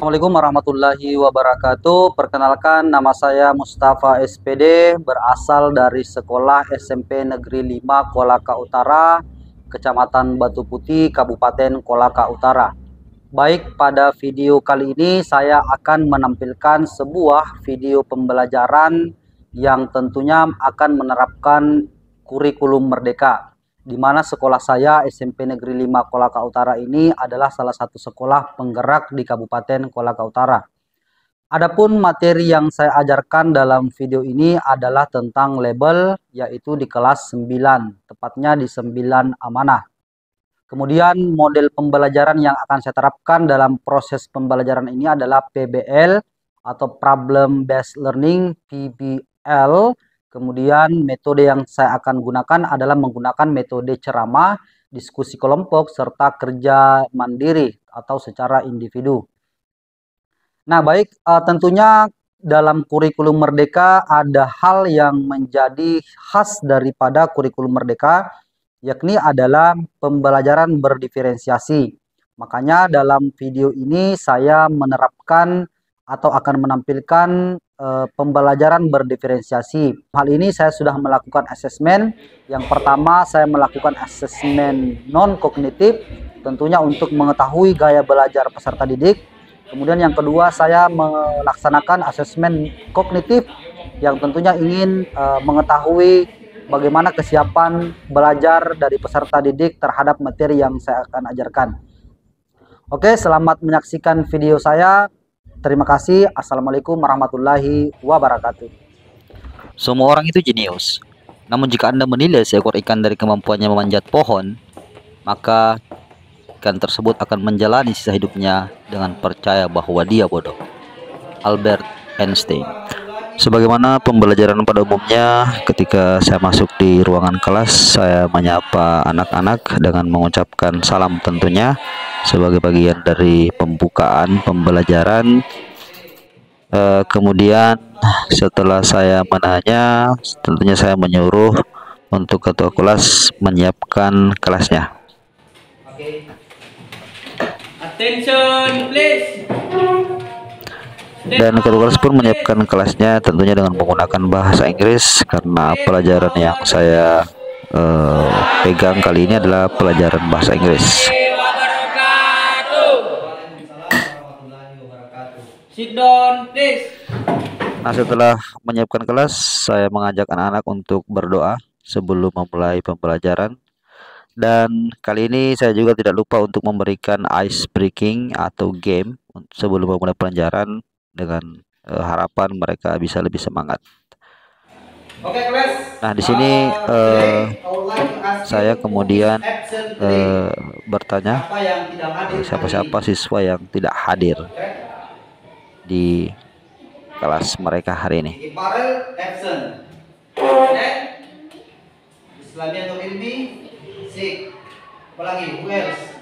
Assalamualaikum warahmatullahi wabarakatuh. Perkenalkan, nama saya Mustafa SPD, berasal dari Sekolah SMP Negeri 5 Kolaka Utara, Kecamatan Batu Putih, Kabupaten Kolaka Utara. Baik, pada video kali ini saya akan menampilkan sebuah video pembelajaran yang tentunya akan menerapkan kurikulum merdeka, di mana sekolah saya SMP Negeri 5 Kolaka Utara ini adalah salah satu sekolah penggerak di Kabupaten Kolaka Utara. Adapun materi yang saya ajarkan dalam video ini adalah tentang label, yaitu di kelas 9, tepatnya di 9 amanah. Kemudian model pembelajaran yang akan saya terapkan dalam proses pembelajaran ini adalah PBL atau Problem Based Learning, PBL. Kemudian metode yang saya akan gunakan adalah menggunakan metode ceramah, diskusi kelompok, serta kerja mandiri atau secara individu. Nah, baik, tentunya dalam kurikulum merdeka ada hal yang menjadi khas daripada kurikulum merdeka, yakni adalah pembelajaran berdiferensiasi. Makanya dalam video ini saya menerapkan atau akan menampilkan pembelajaran berdiferensiasi. Hal ini saya sudah melakukan asesmen. Yang pertama, saya melakukan asesmen non-kognitif, tentunya untuk mengetahui gaya belajar peserta didik. Kemudian yang kedua, saya melaksanakan asesmen kognitif yang tentunya ingin mengetahui bagaimana kesiapan belajar dari peserta didik terhadap materi yang saya akan ajarkan. Oke, selamat menyaksikan video saya. Terima kasih. Assalamualaikum warahmatullahi wabarakatuh. Semua orang itu jenius. Namun jika Anda menilai seekor ikan dari kemampuannya memanjat pohon, maka ikan tersebut akan menjalani sisa hidupnya dengan percaya bahwa dia bodoh. Albert Einstein. Sebagaimana pembelajaran pada umumnya, ketika saya masuk di ruangan kelas, saya menyapa anak-anak dengan mengucapkan salam tentunya sebagai bagian dari pembukaan pembelajaran. Kemudian setelah saya menanya, tentunya saya menyuruh untuk ketua kelas menyiapkan kelasnya. Attention please. Dan ketua kelas pun menyiapkan kelasnya tentunya dengan menggunakan bahasa Inggris, karena pelajaran yang saya pegang kali ini adalah pelajaran bahasa Inggris. Sit down please. Nah, setelah menyiapkan kelas, saya mengajak anak-anak untuk berdoa sebelum memulai pembelajaran. Dan kali ini saya juga tidak lupa untuk memberikan ice breaking atau game sebelum memulai pelajaran, dengan harapan mereka bisa lebih semangat. Oke, kelas. Nah, di sini saya kemudian bertanya siapa-siapa siswa yang tidak hadir di kelas mereka hari ini. Iparel absent. Islamiah untuk ilmi sik. Apalagi who else?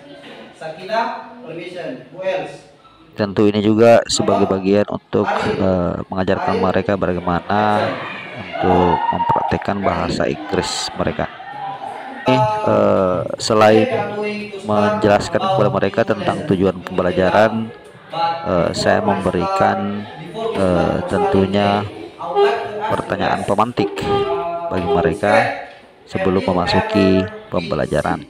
Sakina permission. Who else? Tentu ini juga sebagai bagian untuk mengajarkan mereka bagaimana untuk mempraktekkan bahasa Inggris mereka. Selain menjelaskan kepada mereka tentang tujuan pembelajaran, saya memberikan tentunya pertanyaan pemantik bagi mereka sebelum memasuki pembelajaran.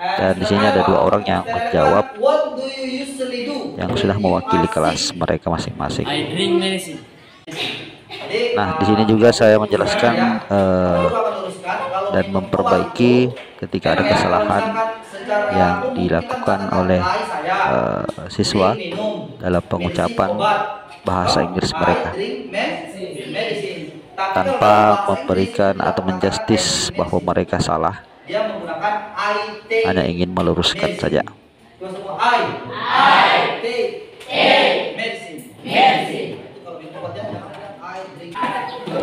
Dan di sini ada dua orang yang menjawab, yang sudah mewakili kelas mereka masing-masing. Nah, di sini juga saya menjelaskan dan memperbaiki ketika ada kesalahan yang dilakukan oleh siswa dalam pengucapan bahasa Inggris mereka, tanpa memberikan atau menjustis bahwa mereka salah. Dia menggunakan Hanya ingin meluruskan saja.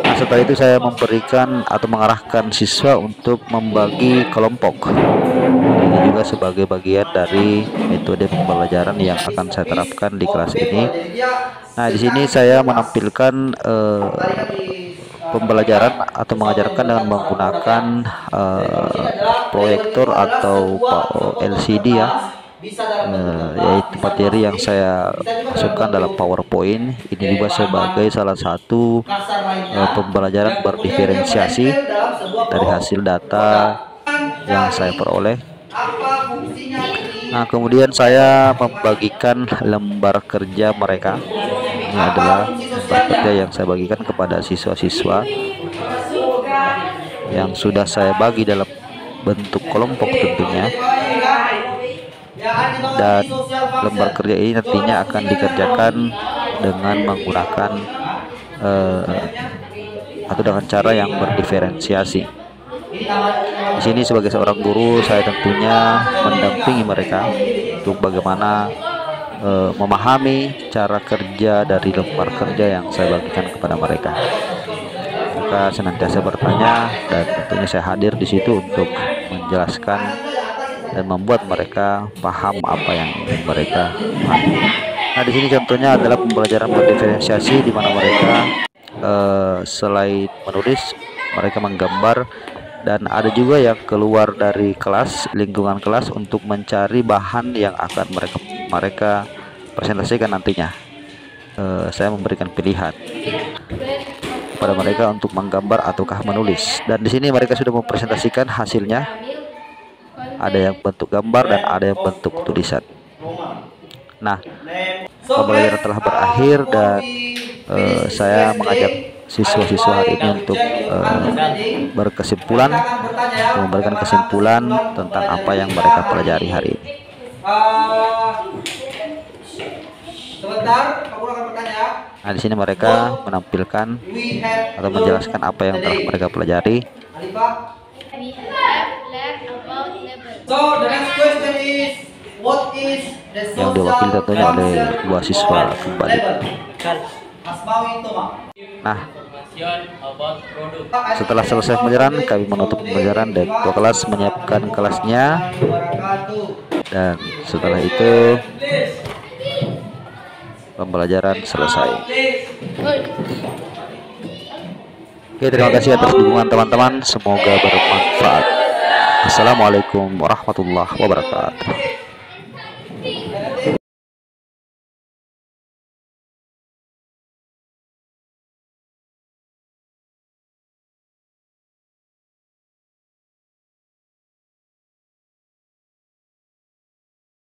Nah, setelah itu saya memberikan atau mengarahkan siswa untuk membagi kelompok. Ini juga sebagai bagian dari metode pembelajaran yang akan saya terapkan di kelas ini. Nah, di sini saya menampilkan pembelajaran atau mengajarkan dengan menggunakan proyektor atau LCD ya, bisa dalam bentuk yaitu materi yang saya masukkan dalam PowerPoint. Ini juga sebagai salah satu pembelajaran berdiferensiasi dari hasil data yang saya peroleh. apa fungsinya ini. Nah, kemudian saya membagikan lembar kerja mereka. Ini adalah lembar kerja yang saya bagikan kepada siswa-siswa yang sudah saya bagi dalam bentuk kelompok tentunya. Dan lembar kerja ini nantinya akan dikerjakan dengan menggunakan atau dengan cara yang berdiferensiasi. Di sini sebagai seorang guru, saya tentunya mendampingi mereka untuk bagaimana memahami cara kerja dari lembar kerja yang saya bagikan kepada mereka. Maka senantiasa bertanya dan tentunya saya hadir di situ untuk menjelaskan dan membuat mereka paham apa yang ingin mereka pahami. Nah, di sini contohnya adalah pembelajaran berdiferensiasi di mana mereka selain menulis, mereka menggambar, dan ada juga yang keluar dari kelas, lingkungan kelas, untuk mencari bahan yang akan mereka presentasikan nantinya. Saya memberikan pilihan pada mereka untuk menggambar ataukah menulis, dan di sini mereka sudah mempresentasikan hasilnya. Ada yang bentuk gambar dan ada yang bentuk tulisan. Nah, pembelajaran telah berakhir dan saya mengajak siswa-siswa hari ini untuk berkesimpulan, memberikan kesimpulan tentang apa yang mereka pelajari hari ini. Sebentar, aku akan bertanya. Nah, di sini mereka menampilkan atau menjelaskan apa yang telah mereka pelajari. Alifah. We have learned about labor. So the next question is, what is the Yang social diwakili tentunya oleh function dua siswa of kembali. labor? Asmawi Toma. Nah, setelah selesai pembelajaran, kami menutup pembelajaran dan ketua kelas menyiapkan kelasnya, dan setelah itu pembelajaran selesai. Oke, terima kasih atas dukungan teman-teman, semoga bermanfaat. Assalamualaikum warahmatullahi wabarakatuh.